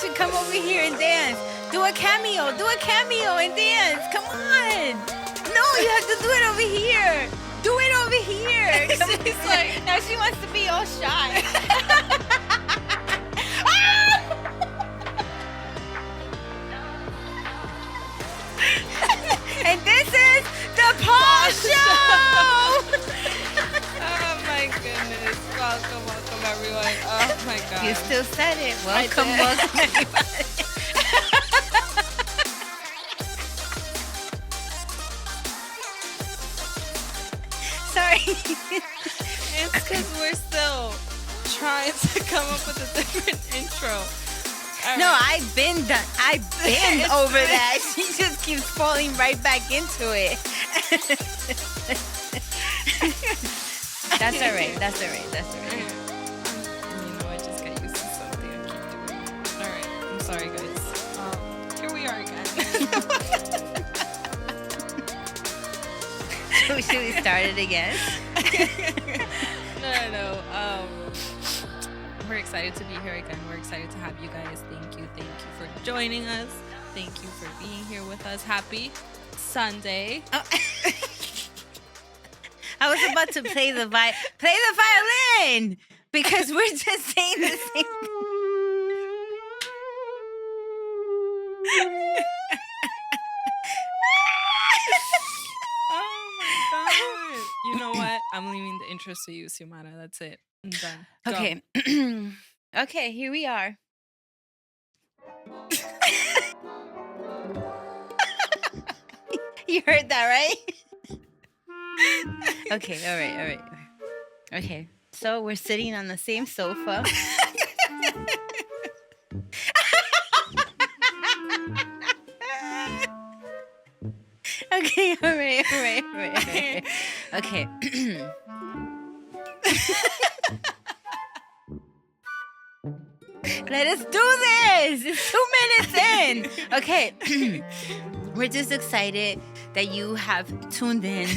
should come over here and dance. Do a cameo. Do a cameo and dance. Come on. No, you have to do it over here. Do it over here. She's like, now she wants to be all shy. And this is the Paul Show. Oh my goodness. Welcome everyone. Oh my God. You still said it. Welcome everybody. Sorry. It's because we're still trying to come up with a different intro. No, I've been over that. She just keeps falling right back into it. That's all right. You know, I just get used to something I keep doing. All right. I'm sorry, guys. Here we are again. Should we start it again? No. We're excited to be here again. We're excited to have you guys. Thank you for joining us. Thank you for being here with us. Happy Sunday. Oh. I was about to play the violin because we're just saying the same. Oh my God. You know what? I'm leaving the intro to you, Xiomara. That's it. I'm done. Go. Okay. Okay, here we are. You heard that, right? Okay, all right. Okay, so we're sitting on the same sofa. Okay, all right. Okay. Let us do this. It's 2 minutes in. Okay. We're just excited that you have tuned in.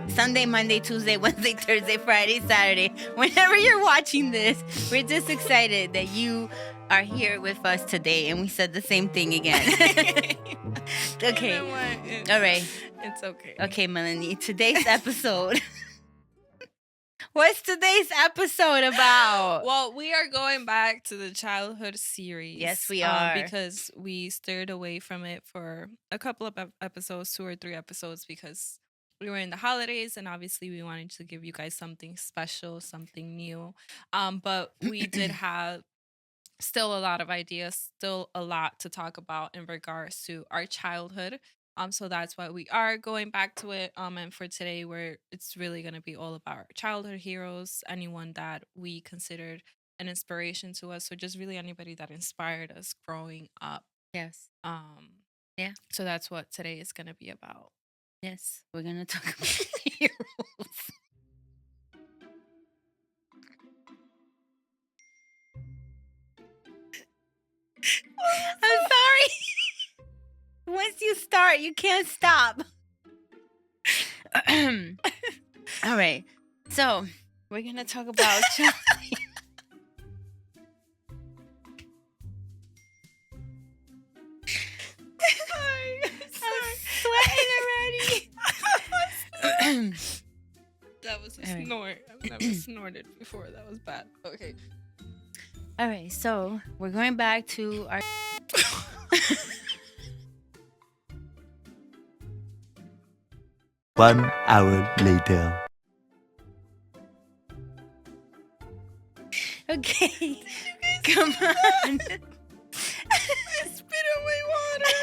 Sunday, Monday, Tuesday, Wednesday, Thursday, Friday, Saturday. Whenever you're watching this, we're just excited that you are here with us today. And we said the same thing again. Okay. You know what? All right. It's okay. Okay, Melanie. Today's episode. What's today's episode about? Well, we are going back to the childhood series. Yes, we are. Because we steered away from it for a couple of episodes, 2 or 3 episodes, because we were in the holidays and obviously we wanted to give you guys something special, something new. But we did have still a lot of ideas, still a lot to talk about in regards to our childhood. So that's why we are going back to it. And for today, it's really gonna be all about our childhood heroes, anyone that we considered an inspiration to us. So just really anybody that inspired us growing up. Yes. Yeah. So that's what today is gonna be about. Yes. We're going to talk about heroes. I'm sorry. Once you start, you can't stop. All right. So, we're going to talk about I'm sweating already. That was a snort. I've never snorted before. That was bad. Okay. All right. So, we're going back to our... One hour later. Okay. Come on. I spit away water.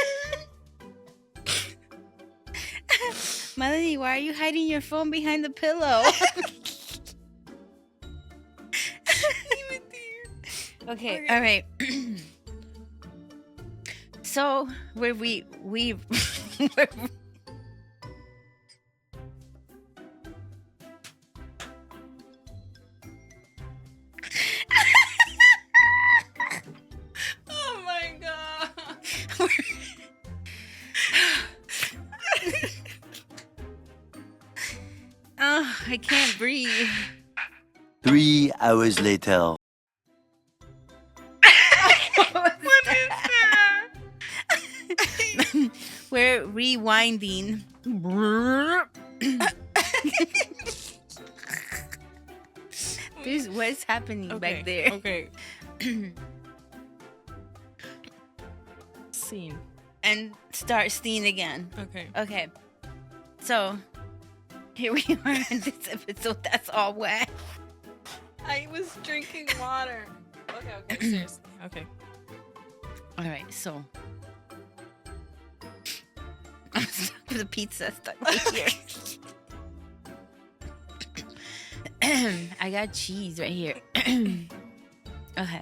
Melanie, why are you hiding your phone behind the pillow? Okay, all right. So, where we Oh my God. Oh, I can't breathe. 3 hours later. we're rewinding. What's happening back there? Okay. Scene. And start steam again. Okay. Okay. So here we are in this episode that's all wet. I was drinking water. Okay. Seriously. Okay. All right, so I'm stuck with the pizza stuck right here. I got cheese right here. Okay.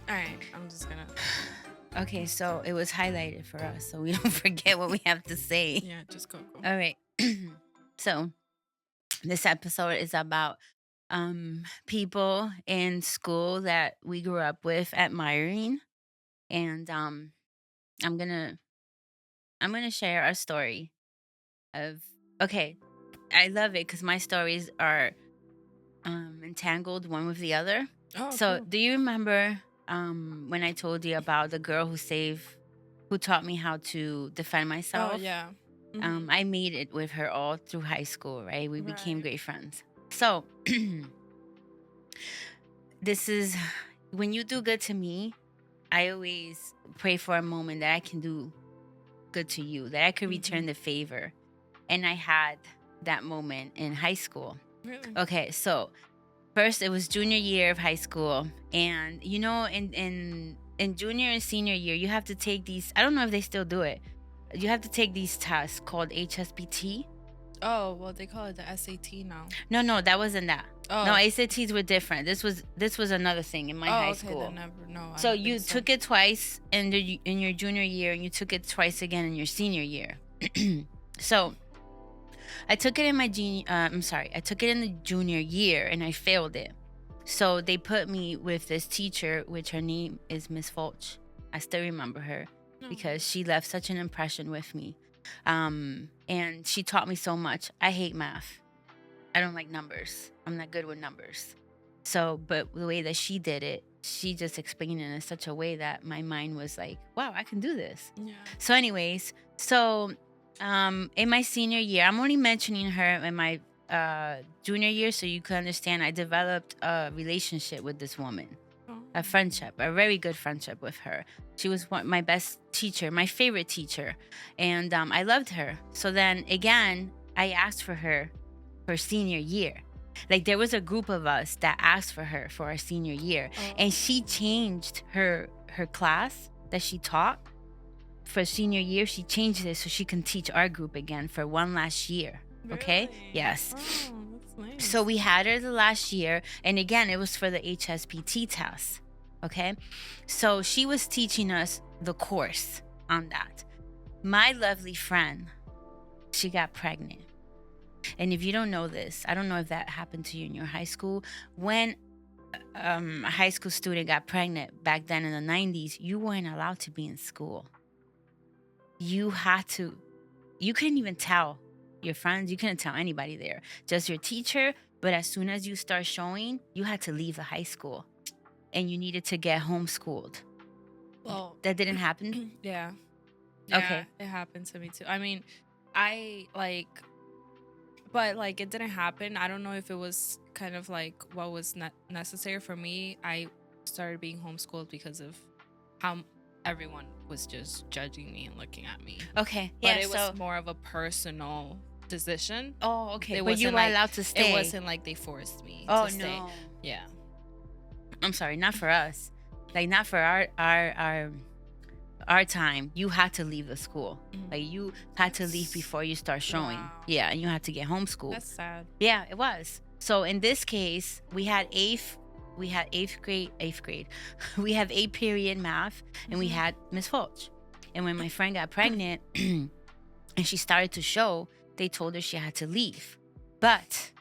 All right. I'm just gonna. Okay, so it was highlighted for us, so we don't forget what we have to say. Yeah. Just go. All right. So this episode is about people in school that we grew up with admiring, and I'm gonna share a story of. Okay, I love it because my stories are entangled one with the other. Oh. So Cool. do you remember when I told you about the girl who taught me how to defend myself? Oh yeah. I made it with her all through high school, right? We became Right. great friends. So this is when you do good to me, I always pray for a moment that I can do good to you, that I could return the favor. And I had that moment in high school. Really? Okay, so first it was junior year of high school, and you know, in junior and senior year, you have to take these. I don't know if they still do it. You have to take these tests called HSBT. Oh well, they call it the SAT now. No, that wasn't that. Oh. No, SATs were different. This was another thing in my high school. Then never. No. So you took it twice in your junior year, and you took it twice again in your senior year. So I took it in my I took it in the junior year, and I failed it. So they put me with this teacher, which her name is Miss Fulch. I still remember her because she left such an impression with me. And she taught me so much. I hate math. I don't like numbers. I'm not good with numbers. So, but the way that she did it, she just explained it in such a way that my mind was like, wow, I can do this. Yeah. So anyways, in my senior year, I'm only mentioning her in my junior year so you can understand I developed a relationship with this woman. A friendship, a very good friendship with her. She was my best teacher, my favorite teacher. And I loved her. So then again, I asked for her for senior year. Like there was a group of us that asked for her for our senior year. And she changed her class that she taught for senior year. She changed it so she can teach our group again for one last year. Okay? Really? Yes. Oh, that's nice. So we had her the last year, and again, it was for the HSPT test, okay? So she was teaching us the course on that. My lovely friend, she got pregnant. And if you don't know this, I don't know if that happened to you in your high school. When a high school student got pregnant back then in the 90s, you weren't allowed to be in school. You couldn't even tell your friends, you couldn't tell anybody there, just your teacher. But as soon as you start showing, you had to leave the high school and you needed to get homeschooled. Well, That didn't happen? yeah. Okay. It happened to me too. I mean, but it didn't happen. I don't know if it was kind of like what was necessary for me. I started being homeschooled because of how everyone was just judging me and looking at me. Okay. But Yeah, it was more of a personal decision. Oh, okay. It But you wasn't were like- allowed to stay. It wasn't like they forced me Oh, to stay. no. Yeah. I'm sorry, not for us. Like, not for our time. You had to leave the school. Like, you had to leave before you start showing. Wow. Yeah, and you had to get homeschooled. That's sad. Yeah, it was. So in this case, we had eighth grade. We have 8th period math, and we had Miss Fulch. And when my friend got pregnant and she started to show, they told her she had to leave. But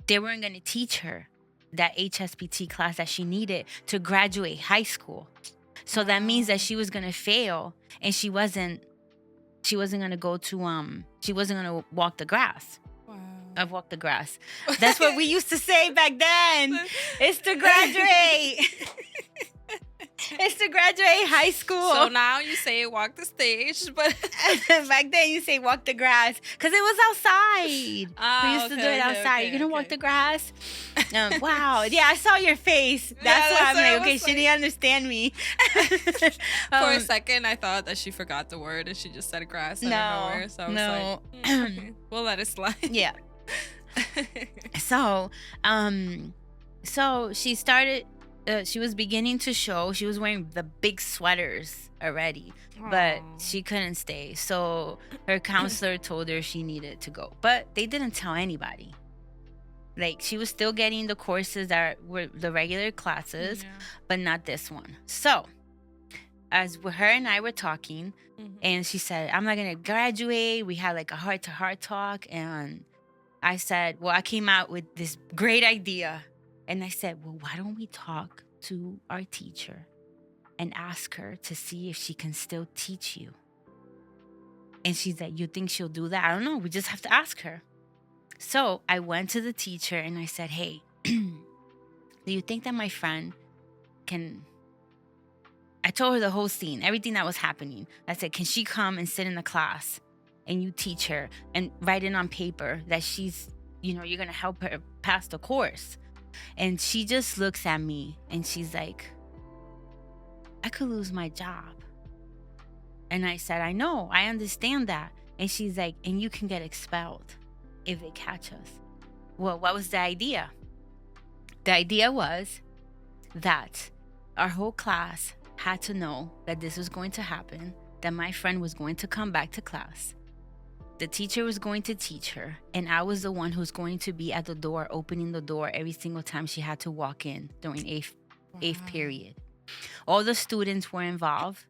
they weren't going to teach her that HSPT class that she needed to graduate high school. So that means that she was going to fail, and she wasn't going to go to she wasn't going to walk the grass. Wow. I've walked the grass. That's what we used to say back then. It's to graduate. It's to graduate high school. So now you say walk the stage, but back then you say walk the grass because it was outside. We used to do it outside. You're gonna walk the grass. Wow. Yeah, I saw your face. That's why I'm like, okay, she didn't understand me. For a second, I thought that she forgot the word and she just said grass out of nowhere. So I was like, okay, we'll let it slide. Yeah. So she started. She was beginning to show. She was wearing the big sweaters already, but she couldn't stay. So her counselor told her she needed to go, but they didn't tell anybody. Like, she was still getting the courses that were the regular classes, but not this one. So as her and I were talking, and she said, I'm not going to graduate. We had like a heart-to-heart talk, and I said, well, I came out with this great idea. And I said, well, why don't we talk to our teacher and ask her to see if she can still teach you? And she's like, you think she'll do that? I don't know. We just have to ask her. So I went to the teacher and I said, hey, do you think that my friend can... I told her the whole scene, everything that was happening. I said, can she come and sit in the class and you teach her and write it on paper that she's, you're going to help her pass the course? And she just looks at me and she's like, I could lose my job. And I said, I know, I understand that. And she's like, and you can get expelled if they catch us. Well, what was the idea? The idea was that our whole class had to know that this was going to happen, that my friend was going to come back to class. The teacher was going to teach her, and I was the one who's going to be at the door, opening the door every single time she had to walk in during eighth period. All the students were involved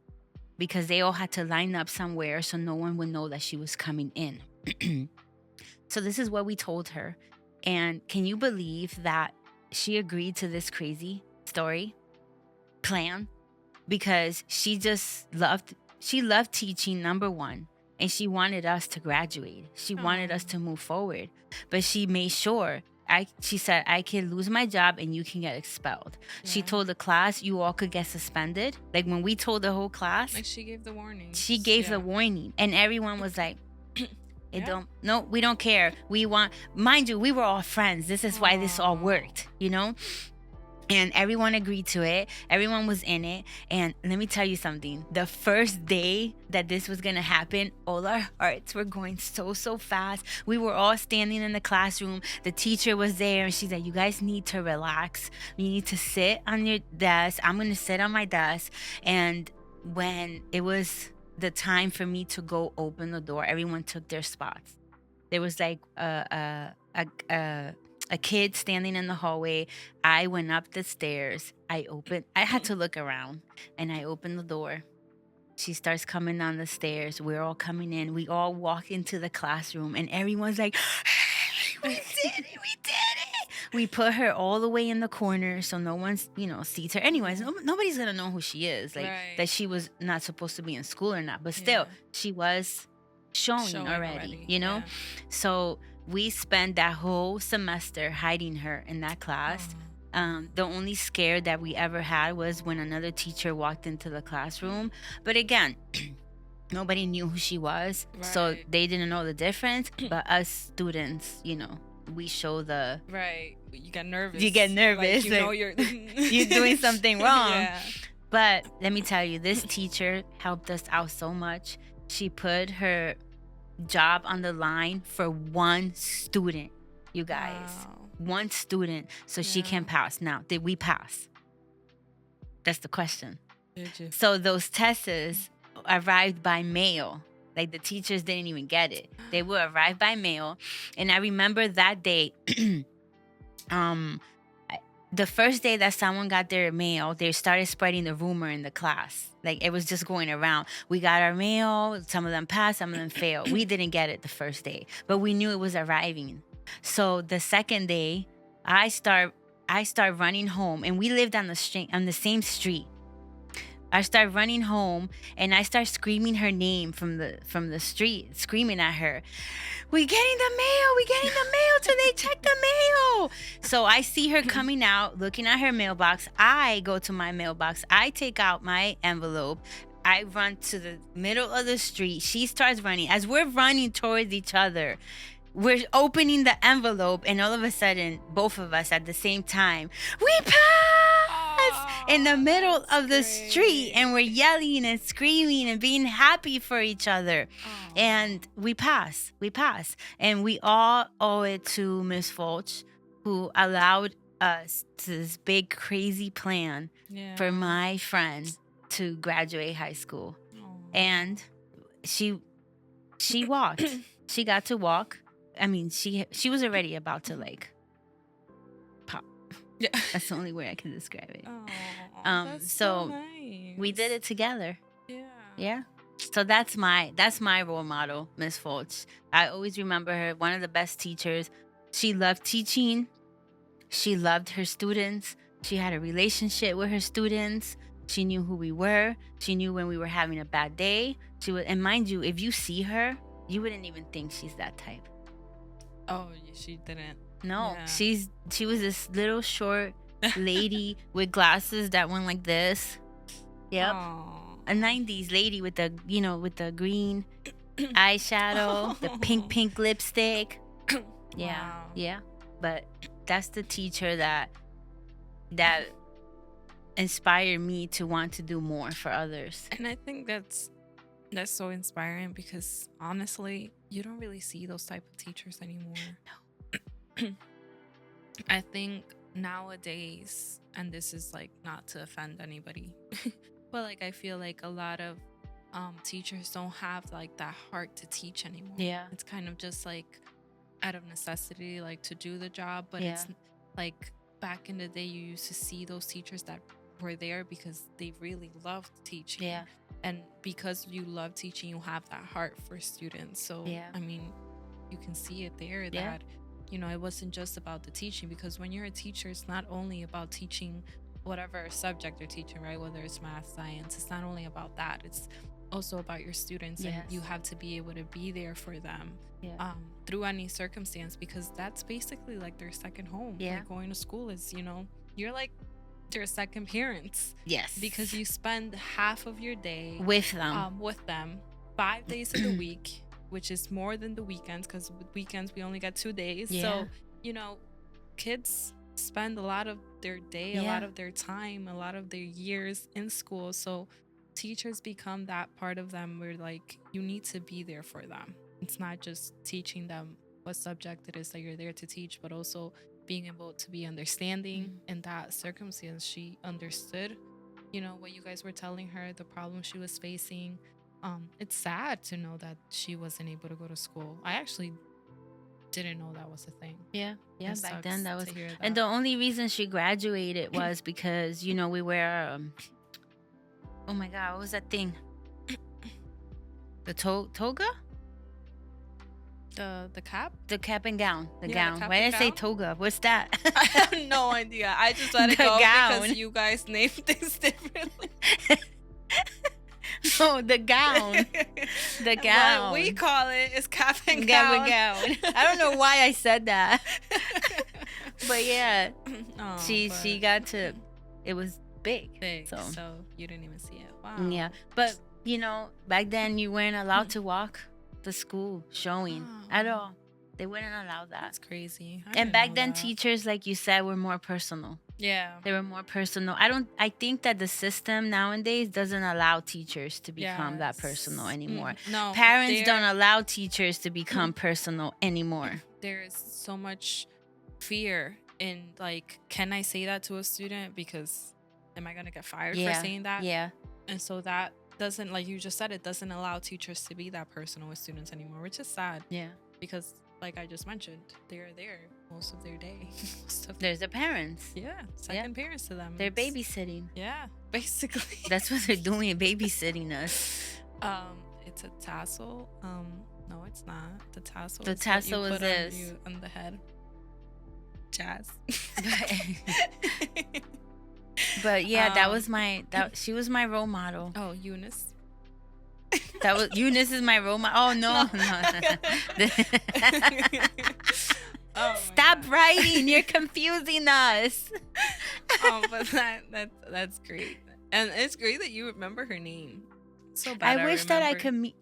because they all had to line up somewhere so no one would know that she was coming in. So this is what we told her. And can you believe that she agreed to this crazy plan? Because she loved teaching, number one. And she wanted us to graduate. She wanted us to move forward. But she made sure, she said, I can lose my job and you can get expelled. Yeah. She told the class, you all could get suspended. Like, when we told the whole class. Like, she gave the warning. She gave the warning. And everyone was like, we don't care. We want, mind you, we were all friends. This is why this all worked, And everyone agreed to it. Everyone was in it. And let me tell you something. The first day that this was going to happen, all our hearts were going so fast. We were all standing in the classroom. The teacher was there and she's like, you guys need to relax. You need to sit on your desk. I'm going to sit on my desk. And when it was the time for me to go open the door, everyone took their spots. There was like a kid standing in the hallway. I went up the stairs. I had to look around and I opened the door. She starts coming down the stairs. We're all coming in. We all walk into the classroom and everyone's like, hey, we did it. We put her all the way in the corner so no one, sees her. Anyways, nobody's going to know who she is. Like, that she was not supposed to be in school or not. But still, she was showing already, Yeah. So we spent that whole semester hiding her in that class. The only scare that we ever had was when another teacher walked into the classroom. But again, nobody knew who she was. Right. So they didn't know the difference. But us students, we show the... Right. You get nervous. Like, you're... you're doing something wrong. Yeah. But let me tell you, this teacher helped us out so much. She put her job on the line for one student, you guys. Wow. One student, so she can pass. Now, did we pass? That's the question. Did you? So those tests arrived by mail. Like, the teachers didn't even get it. They would arrive by mail. And I remember that day, the first day that someone got their mail, they started spreading the rumor in the class. Like, it was just going around. We got our mail. Some of them passed, some of them failed. We didn't get it the first day, but we knew it was arriving. So the second day, I start running home, and we lived on the same street. I start running home and I start screaming her name from the street, screaming at her. We getting the mail till they check the mail. So I see her coming out, looking at her mailbox. I go to my mailbox. I take out my envelope. I run to the middle of the street. She starts running. As we're running towards each other, we're opening the envelope, and all of a sudden, both of us at the same time, we pass in the middle of the street, and we're yelling and screaming and being happy for each other. And we pass. And we all owe it to Miss Fulch, who allowed us to this big, crazy plan for my friend to graduate high school. And she walked. She got to walk. I mean, she was already about to like pop. Yeah. That's the only way I can describe it. That's so nice. we did it together. Yeah. Yeah. So that's my role model, Miss Fulch. I always remember her, one of the best teachers. She loved teaching. She loved her students. She had a relationship with her students. She knew who we were. She knew when we were having a bad day. And mind you, if you see her, you wouldn't even think she's that type. Oh, she didn't. No, Yeah. she was this little short lady with glasses that went like this. Yep. Aw. A 90s lady with the green eyeshadow, the pink lipstick. Yeah. Wow. Yeah. But that's the teacher that inspired me to want to do more for others. And I think that's so inspiring because honestly, you don't really see those type of teachers anymore. No. I think nowadays, and this is like not to offend anybody, but like I feel like a lot of teachers don't have like that heart to teach anymore. Yeah. It's kind of just like out of necessity, like to do the job. But Yeah. it's like back in the day, you used to see those teachers that were there because they really loved teaching. Yeah. And because you love teaching, you have that heart for students. So, Yeah. I mean, you can see it there Yeah. that, you know, it wasn't just about the teaching, because when you're a teacher, it's not only about teaching whatever subject you're teaching, right? Whether it's math, science, it's not only about that. It's also about your students. Yes. And you have to be able to be there for them Yeah. through any circumstance, because that's basically like their second home. Yeah. Like going to school is, you know, you're like their second parents, Yes. because you spend half of your day with them. with them 5 days of the week, which is more than the weekends, because with weekends we only get 2 days. Yeah. So, you know, kids spend a lot of their day, a Yeah. lot of their time, a lot of their years in school. So teachers become that part of them where like you need to be there for them. It's not just teaching them what subject it is that you're there to teach, but also being able to be understanding. In that circumstance, she understood, you know, what you guys were telling her, the problem she was facing. It's sad to know that she wasn't able to go to school. I actually didn't know that was a thing. Yeah. Yeah. It Back then sucks that was. to hear that. And the only reason she graduated was because, you know, we wear oh my God, what was that thing? The toga? the cap? The cap and gown. The Yeah, the gown. cap Why and did I say gown? toga? What's that? I have no idea. I just let it The go gown. because you guys name things differently. Oh, the gown. The gown. What we call it is cap and Gown gown. and gown. I don't know why I said that. But yeah, Oh, she but got to, it was big. big, So, so you didn't even see it. Wow. yeah. But, you know, back then you weren't allowed to walk the school showing at Oh. all. They wouldn't allow that. That's crazy. I And didn't back know then, that. teachers, like you said, were more personal. Yeah. They were more personal. I think that the system nowadays doesn't allow teachers to become that personal Yes. anymore. No. Parents don't there- allow teachers to become personal anymore. There is so much fear in like, can I say that to a student? Because am I gonna get fired for saying that? Yeah. And so that doesn't, like you just said, it doesn't allow teachers to be that personal with students anymore, which is sad. Yeah. Because like I just mentioned, they're there most of their day. There's the parents. Yeah, second parents to them. They're It's- babysitting. Yeah, basically. That's what they're doing, babysitting us. It's a tassel. No, it's not. The tassel. The is what tassel you is put this. on the head. Jazz. But yeah, that Um, was she was my role model. Oh, Eunice. That was Eunice is my role model. Oh no, no. Oh my Stop God. writing. You're confusing us. Oh, but that's great, and it's great that you remember her name. So bad. I wish that I remembered.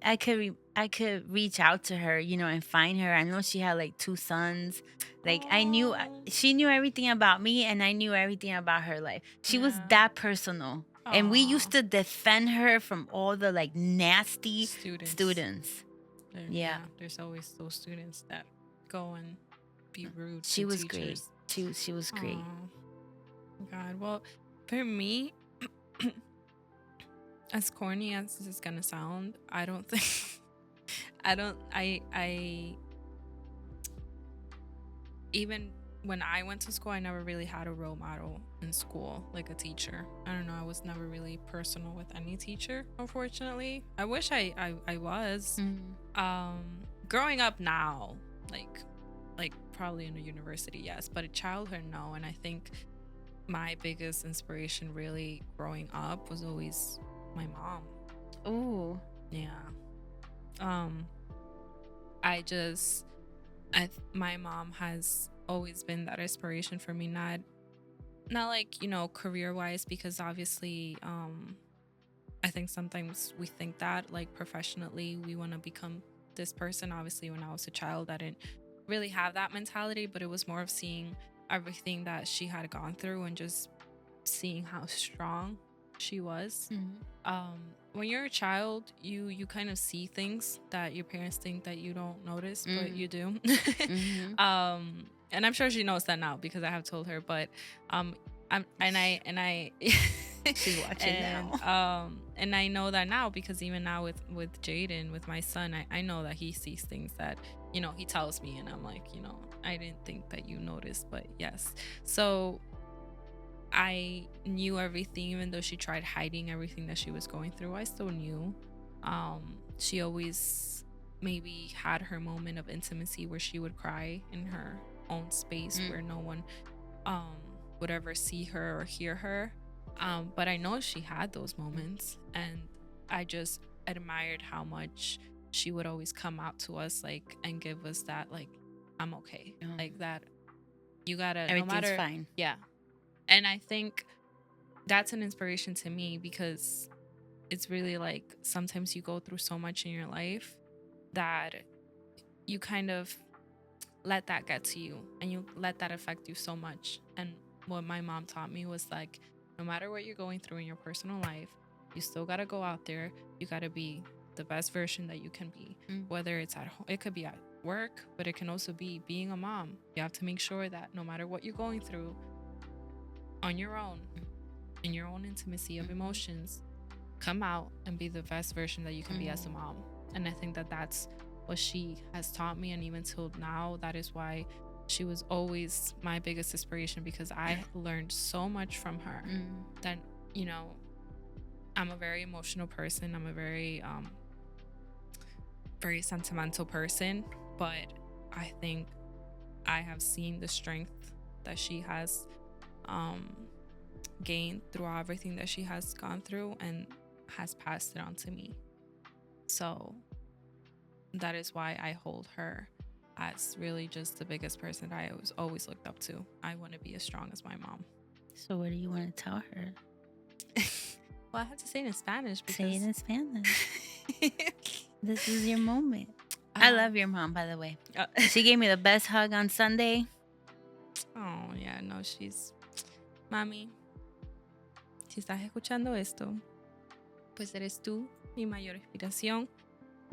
I could reach out to her, and find her. I know she had like 2 sons. Like Aw. she knew everything about me, and I knew everything about her life. She was Yeah. that personal, and we Aw. used to defend her from all the like nasty students. Yeah. There's always those students that go and be rude She to was great. teachers. She was great. Aw, God. Well, for me, as corny as this is gonna sound, I don't think I don't I even when I went to school, I never really had a role model in school, like a teacher. I don't know. I was never really personal with any teacher, unfortunately. I wish I was. Mhm. Growing up now, like probably in a university, yes, but a childhood, no. And I think my biggest inspiration really growing up was always my mom. Ooh. Yeah. Um, my mom has always been that inspiration for me, not like, career wise, because obviously I think sometimes we think that like professionally we want to become this person. Obviously when I was a child I didn't really have that mentality, but it was more of seeing everything that she had gone through and just seeing how strong she was. Mhm. When you're a child, you kind of see things that your parents think that you don't notice, but Mhm. you do. Mhm. And I'm sure she knows that now because I have told her. But and I She's watching and now. and I know that now because even now with Jaden, with my son, I know that he sees things that he tells me, and I'm like, I didn't think that you noticed, but yes. So I knew everything, even though she tried hiding everything that she was going through. I still knew. She always maybe had her moment of intimacy where she would cry in her own space where no one um, would ever see her or hear her. But I know she had those moments, and I just admired how much she would always come out to us, like, and give us that, like, I'm okay, like that. You gotta, no Everything's matter, fine. yeah. And I think that's an inspiration to me because it's really like sometimes you go through so much in your life that you kind of let that get to you and you let that affect you so much. And what my mom taught me was like, no matter what you're going through in your personal life, you still got to go out there. You got to be the best version that you can be, whether it's at home, it could be at work, but it can also be being a mom. You have to make sure that no matter what you're going through on your own, in your own intimacy of emotions, come out and be the best version that you can be as a mom. And I think that that's what she has taught me, and even till now, that is why she was always my biggest inspiration, because I learned so much from her. That I'm a very emotional person. I'm a very very sentimental person, but I think I have seen the strength that she has gained throughout everything that she has gone through and has passed it on to me. So that is why I hold her as really just the biggest person that I was always looked up to. I want to be as strong as my mom. So what do you want to tell her? Well, I have to say it in Spanish because Say it in Spanish. This is your moment. I love your mom, by the way. She gave me the best hug on Sunday. Oh, yeah, no, she's... Mami, si estás escuchando esto, pues eres tú mi mayor inspiración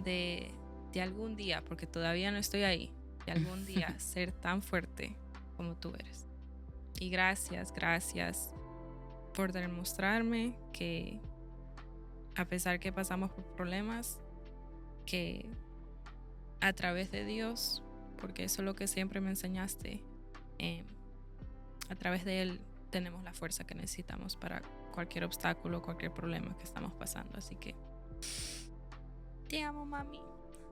de algún día, porque todavía no estoy ahí, de algún día ser tan fuerte como tú eres. Y gracias por demostrarme que a pesar que pasamos por problemas, que a través de Dios, porque eso es lo que siempre me enseñaste, a través de Él tenemos la fuerza que necesitamos para cualquier obstáculo, cualquier problema que estamos pasando. Así que te amo, mami.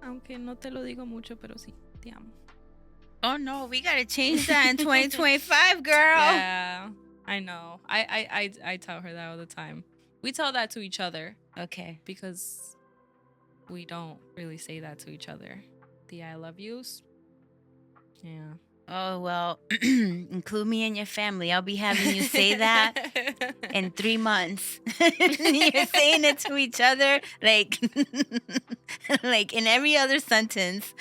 Aunque no te lo digo mucho, pero sí, te amo. Oh no, we gotta change that in 2025, girl. Yeah, I know. I tell her that all the time. We tell that to each other. Okay. Because we don't really say that to each other. The I love yous. Yeah. Oh, well, include me in your family. I'll be having you say that in 3 months. You're saying it to each other like like in every other sentence.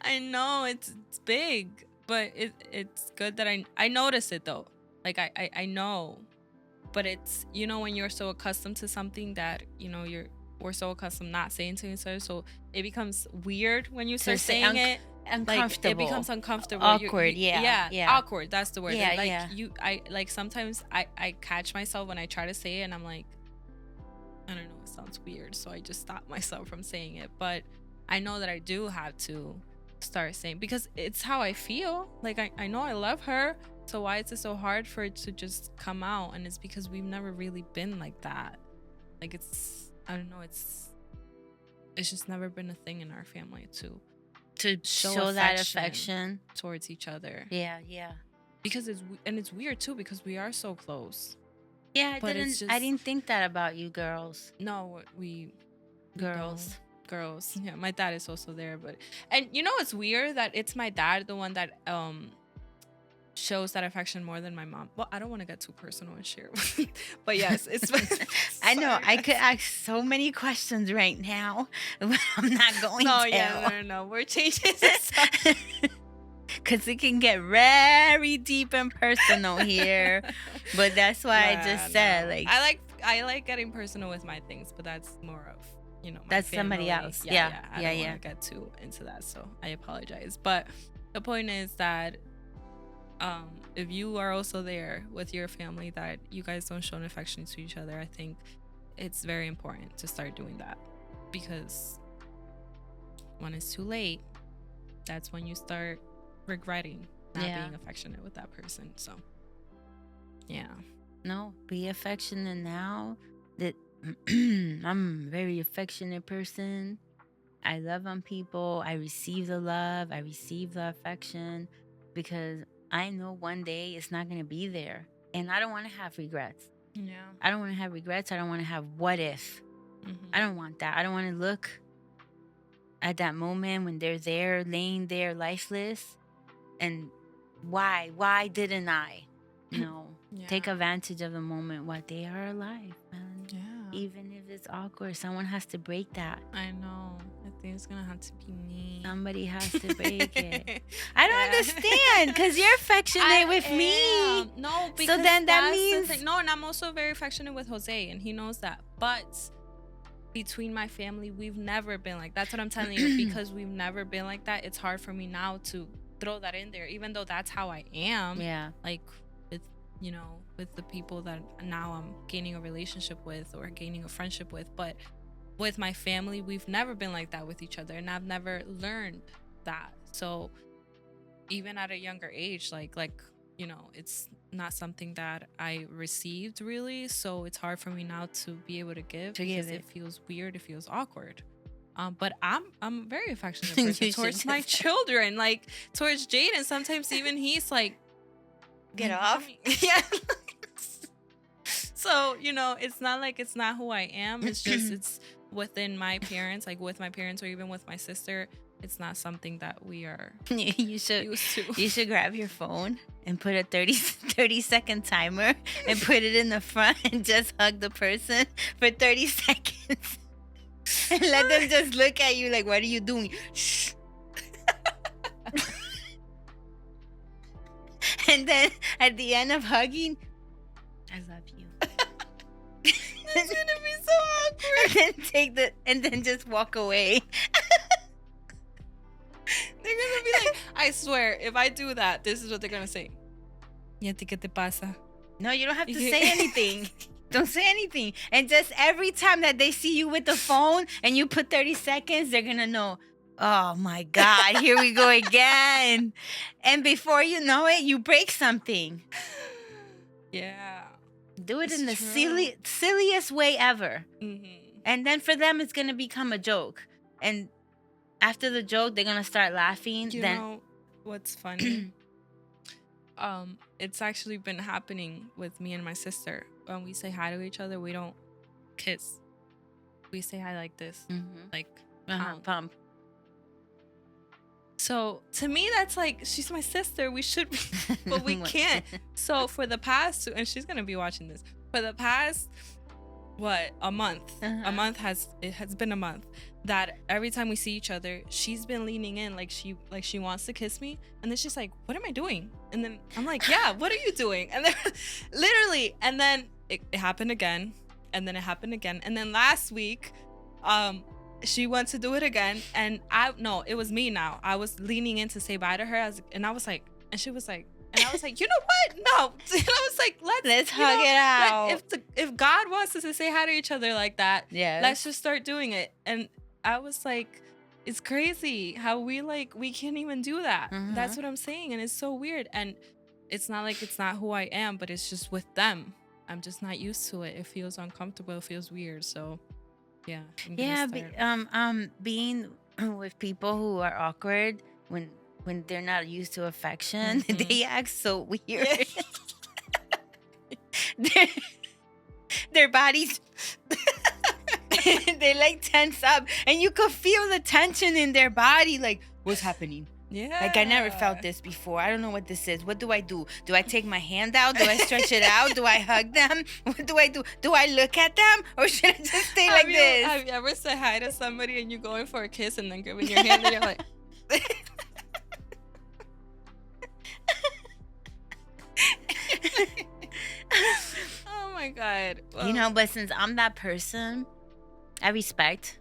I know it's big, but it's good that I notice it though. Like I know, but it's, you know, when you're so accustomed to something that, you know, we're so accustomed not saying to each other, so it becomes weird when you start saying it. Uncomfortable. Like, it becomes uncomfortable. Awkward, yeah. Awkward. That's the word. Yeah, Like yeah. I like sometimes I catch myself when I try to say it, and I'm like, I don't know, it sounds weird, so I just stop myself from saying it. But I know that I do have to start saying, because it's how I feel. Like I know I love her, so why is it so hard for it to just come out? And it's because we've never really been like that. Like it's, I don't know, it's just never been a thing in our family to show that affection towards each other. Yeah. Because it's weird too, because we are so close. Yeah, But it's I just- didn't think that about you girls. No, we Girls. girls. Yeah, my dad is also there, but, and you know, it's weird that it's my dad, the one that shows that affection more than my mom. Well, I don't want to get too personal and share, but yes, it's. I know Sorry, I could guys. ask so many questions right now, but I'm not going No, to. yeah, no, we're changing the subject. Because it can get very deep and personal here. But that's why I just said, no. like, I like getting personal with my things, but that's more of, you know, my That's somebody family. else. I Yeah, don't yeah. want to get too into that, so I apologize. But the point is that if you are also there with your family that you guys don't show an affection to each other, I think it's very important to start doing that, because when it's too late, that's when you start regretting not Yeah. being affectionate with that person. So yeah. no, be affectionate now. That I'm a very affectionate person. I love on people. I receive the love. I receive the affection because I know one day it's not going to be there. And I don't want to have regrets. Yeah. I don't want to have regrets. I don't want to have what if. Mm-hmm. I don't want that. I don't want to look at that moment when they're there, laying there, lifeless. And why? Why didn't I? No. Take advantage of the moment while they are alive, man. Yeah. Even if it's awkward, someone has to break that. I know. I think it's gonna have to be me. Somebody has to break it. I don't Yeah. understand because you're affectionate with me. No, because then that that's the means- thing. No, and I'm also very affectionate with Jose, and he knows that. But between my family, we've never been like. That's what I'm telling you. Because we've never been like that, it's hard for me now to throw that in there, even though that's how I am. Yeah. Like with, you know, with the people that now I'm gaining a relationship with or gaining a friendship with. But with my family, we've never been like that with each other, and I've never learned that. So even at a younger age, like you know, it's not something that I received really, so it's hard for me now to be able to give because it feels weird, it feels awkward. But I'm a very affectionate person towards my children, like towards Jaden. Sometimes even he's like, Get off. Yeah. So, you know, it's not like it's not who I am. It's just it's within my parents, like with my parents or even with my sister. It's not something that we are You should used to. You should grab your phone and put a 30-second timer and put it in the front and just hug the person for 30 seconds. And let them just look at you like, what are you doing? Shh. And then at the end of hugging, I love you. It's gonna be so awkward. And then just walk away. They're gonna be like, I swear, if I do that, this is what they're gonna say. ¿Y a ti qué te pasa? No, you don't have to say anything. Don't say anything. And just every time that they see you with the phone and you put 30 seconds, they're going to know, oh my God, here we go again. And before you know it, you break something. Yeah. Do it It's in the true. silliest way ever. Mm-hmm. And then for them, it's going to become a joke. And after the joke, they're going to start laughing. You know what's funny? It's actually been happening with me and my sister. When we say hi to each other, we don't kiss. We say hi like this, like Pump. So to me, that's like, she's my sister. We should be, but we can't. So for the past, and she's going to be watching this, for the past, a month, it has been a month that every time we see each other, she's been leaning in like she wants to kiss me. And then she's like, what am I doing? And then I'm like, yeah, what are you doing? And then literally, and then it happened again. And then it happened again. And then last week, she went to do it again. And it was me now. I was leaning in to say bye to her. And I was like, and she was like, and I was like, you know what? No. And I was like, let's hug it out. If God wants us to say hi to each other like that, yeah, let's just start doing it. And I was like, it's crazy how we can't even do that. Mm-hmm. That's what I'm saying. And it's so weird. And it's not like it's not who I am, but it's just with them. I'm just not used to it. It feels uncomfortable. It feels weird. So yeah. Being with people who are awkward when they're not used to affection, they act so weird. their bodies, they like tense up, and you could feel the tension in their body. Like, what's happening? Yeah. Like, I never felt this before. I don't know what this is. What do I do? Do I take my hand out? Do I stretch it out? Do I hug them? What do I do? Do I look at them? Or should I just stay like this? Have you ever said hi to somebody and you go in for a kiss and then giving your hand and you're like... Oh my God. Well, but since I'm that person, I respect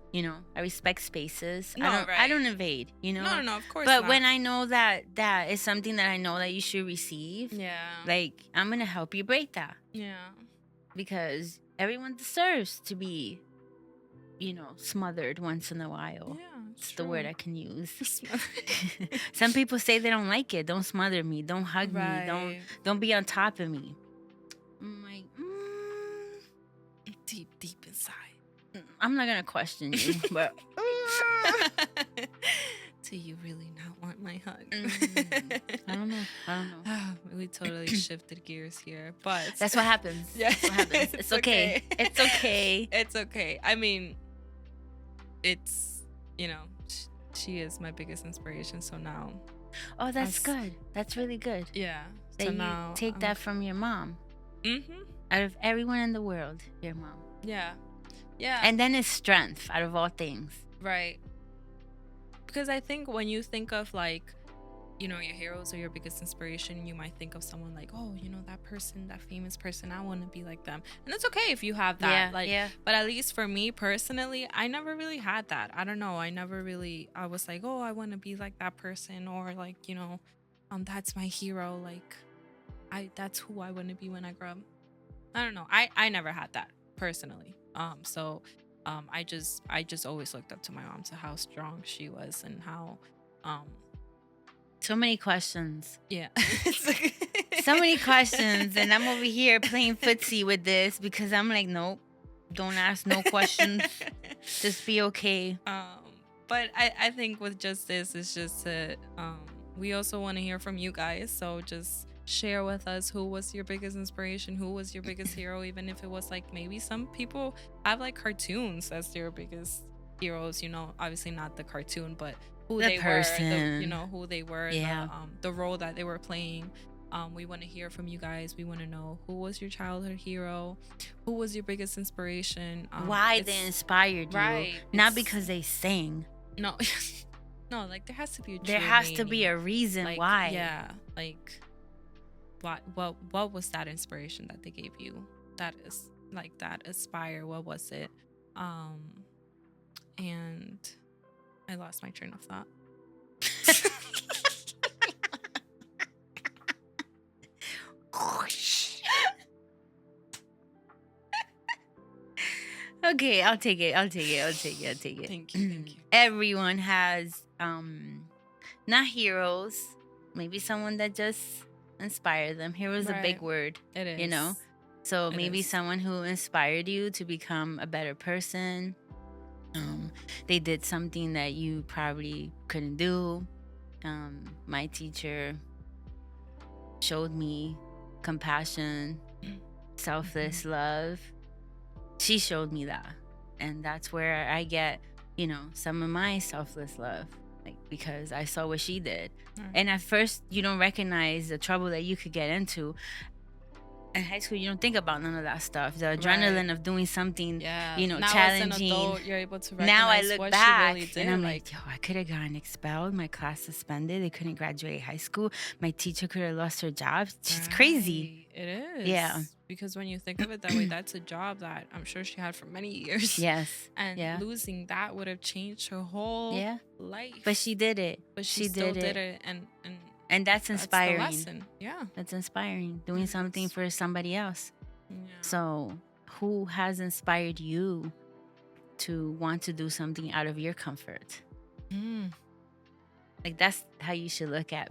spaces. I don't invade, No, of course But not. when I know that is something that I know that you should receive, like, I'm going to help you break that. Yeah. Because everyone deserves to be, smothered once in a while. Yeah. It's the word I can use. Some people say they don't like it. Don't smother me. Don't hug me. Don't be on top of me. I'm like, deep inside. I'm not gonna question you, but do you really not want my hug? I don't know. We totally shifted gears here, but that's what happens. Yeah, that's what happens. It's okay. It's okay. It's okay. I mean, it's she is my biggest inspiration. So now, oh, that's good. That's really good. Yeah. That so you now take that from your mom. Mm-hmm. Out of everyone in the world, your mom. Yeah. Yeah. And then it's strength out of all things. Right. Because I think when you think of like, your heroes or your biggest inspiration, you might think of someone like, oh, that person, that famous person, I want to be like them. And it's okay if you have that. But at least for me personally, I never really had that. I don't know. I was like, oh, I want to be like that person, or like, that's my hero. Like, that's who I want to be when I grow up. I don't know. I never had that personally. So I just always looked up to my mom, to how strong she was and how so many questions. Yeah. So many questions, and I'm over here playing footsie with this because I'm like, nope, don't ask no questions. Just be okay. But I think with just this, it's just to we also want to hear from you guys, so just share with us who was your biggest inspiration, who was your biggest hero, even if it was like, maybe some people have like cartoons as their biggest heroes, obviously not the cartoon, but who they were, who they were, the role that they were playing. We want to hear from you guys. We want to know, who was your childhood hero, who was your biggest inspiration, why they inspired you, right? Not because they sang. No, no, like there has to be a reason, like, why. Yeah, like what was that inspiration that they gave you? That is like that aspire. What was it? And I lost my train of thought. Okay, I'll take it. Thank you. Everyone has not heroes, maybe someone that just inspired them. Hero is a big word. It is. So maybe someone who inspired you to become a better person. They did something that you probably couldn't do. My teacher showed me compassion, selfless love. She showed me that. And that's where I get, some of my selfless love like because I saw what she did. Right. And at first, you don't recognize the trouble that you could get into. In high school, you don't think about none of that stuff. The adrenaline of doing something, Yeah. you know, now challenging. As an adult, you're able to recognize Now I look what back she really did. and I'm like, yo, I could have gotten expelled, my class suspended, they couldn't graduate high school, my teacher could have lost her job. She's crazy. It is. Yeah. Because when you think of it that way, that's a job that I'm sure she had for many years. Yes. And losing that would have changed her whole life. But she did it. But she still did it. And that's inspiring. That's the lesson. Yeah. That's inspiring. Doing something for somebody else. Yeah. So, who has inspired you to want to do something out of your comfort? Like, that's how you should look at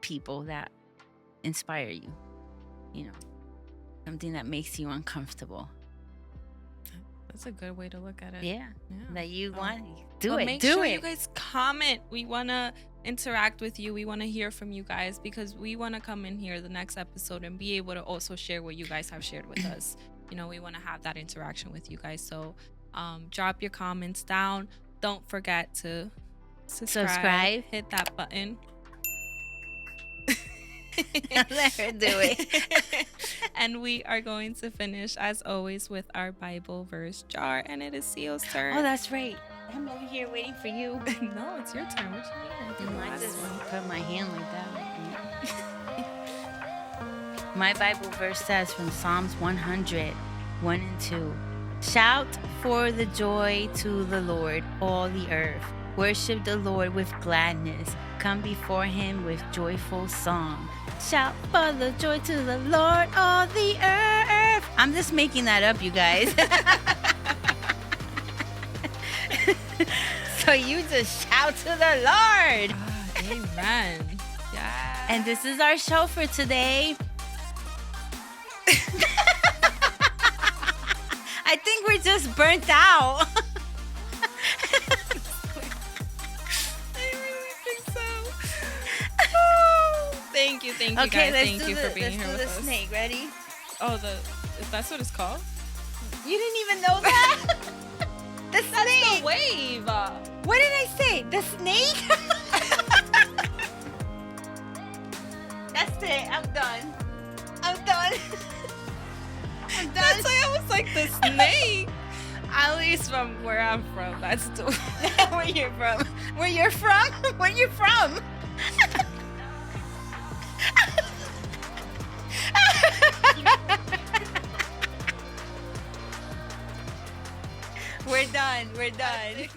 people that inspire you. You know, something that makes you uncomfortable. That's a good way to look at it. Yeah. That you want do it. Make do sure it. you guys comment. We want to interact with you. We want to hear from you guys because we want to come in here the next episode and be able to also share what you guys have shared with us. You know, we want to have that interaction with you guys. So drop your comments down. Don't forget to subscribe. Hit that button. Let her do it. And we are going to finish, as always, with our Bible verse jar. And it is Cio's turn. Oh, that's right. I'm over here waiting for you. No, it's your turn. What you mean? I just put my hand like that. My Bible verse says from Psalms 100, 1 and 2. Shout for the joy to the Lord, all the earth. Worship the Lord with gladness. Come before him with joyful song. Shout for the joy to the Lord, all the earth. I'm just making that up, you guys. So you just shout to the Lord. Amen. Yeah. And this is our show for today. I think we're just burnt out. I really think so. Thank you, guys. Thank you for being here with us. Let's do the snake. Ready? Oh, that's what it's called? You didn't even know that? The snake. The wave. What did I say? The snake? That's it. I'm done. I'm done. That's why I was like, the snake. At least from where I'm from, that's the Where you're from? Where you're from? Where you from? We're done.